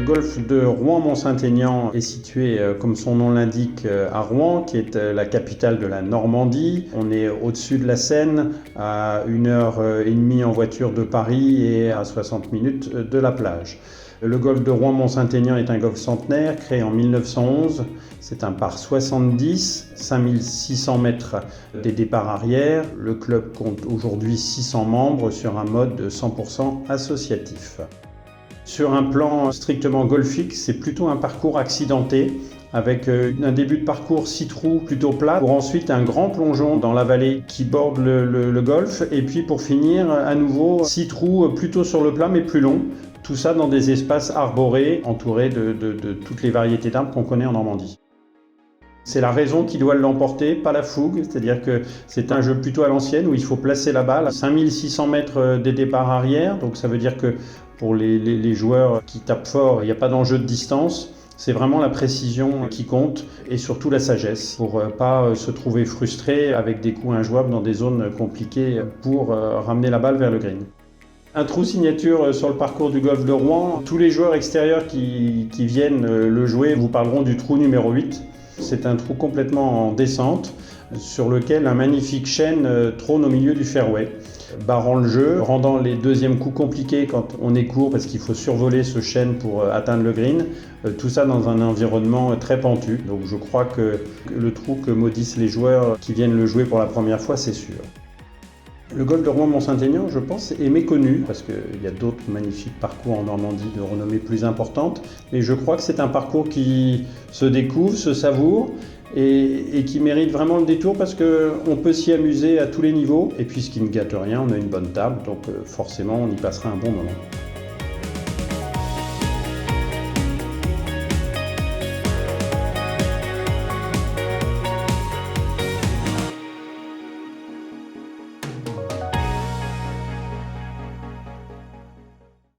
golf de Rouen-Mont-Saint-Aignan est situé, comme son nom l'indique, à Rouen, qui est la capitale de la Normandie. On est au-dessus de la Seine, à 1h30 en voiture de Paris et à 60 minutes de la plage. Le golf de Rouen-Mont-Saint-Aignan est un golf centenaire, créé en 1911. C'est un par 70, 5600 mètres des départs arrière. Le club compte aujourd'hui 600 membres sur un mode 100% associatif. Sur un plan strictement golfique, c'est plutôt un parcours accidenté, avec un début de parcours 6 trous plutôt plat, pour ensuite un grand plongeon dans la vallée qui borde le golf, et puis pour finir à nouveau 6 trous plutôt sur le plat mais plus longs. Tout ça dans des espaces arborés, entourés de toutes les variétés d'arbres qu'on connaît en Normandie. C'est la raison qui doit l'emporter, pas la fougue, c'est-à-dire que c'est un jeu plutôt à l'ancienne où il faut placer la balle à 5600 mètres des départs arrière, donc ça veut dire que pour les joueurs qui tapent fort, il n'y a pas d'enjeu de distance. C'est vraiment la précision qui compte et surtout la sagesse pour pas se trouver frustré avec des coups injouables dans des zones compliquées pour ramener la balle vers le green. Un trou signature sur le parcours du golf de Rouen. Tous les joueurs extérieurs qui viennent le jouer vous parleront du trou numéro 8. C'est un trou complètement en descente sur lequel un magnifique chêne trône au milieu du fairway, barrant le jeu, rendant les deuxièmes coups compliqués quand on est court parce qu'il faut survoler ce chêne pour atteindre le green. Tout ça dans un environnement très pentu. Donc je crois que le trou que maudissent les joueurs qui viennent le jouer pour la première fois, c'est sûr. Le golf de Rouen-Mont-Saint-Aignan, je pense, est méconnu parce qu'il y a d'autres magnifiques parcours en Normandie de renommée plus importante. Mais je crois que c'est un parcours qui se découvre, se savoure et qui mérite vraiment le détour parce qu'on peut s'y amuser à tous les niveaux. Et puis ce qui ne gâte rien, on a une bonne table, donc forcément on y passera un bon moment.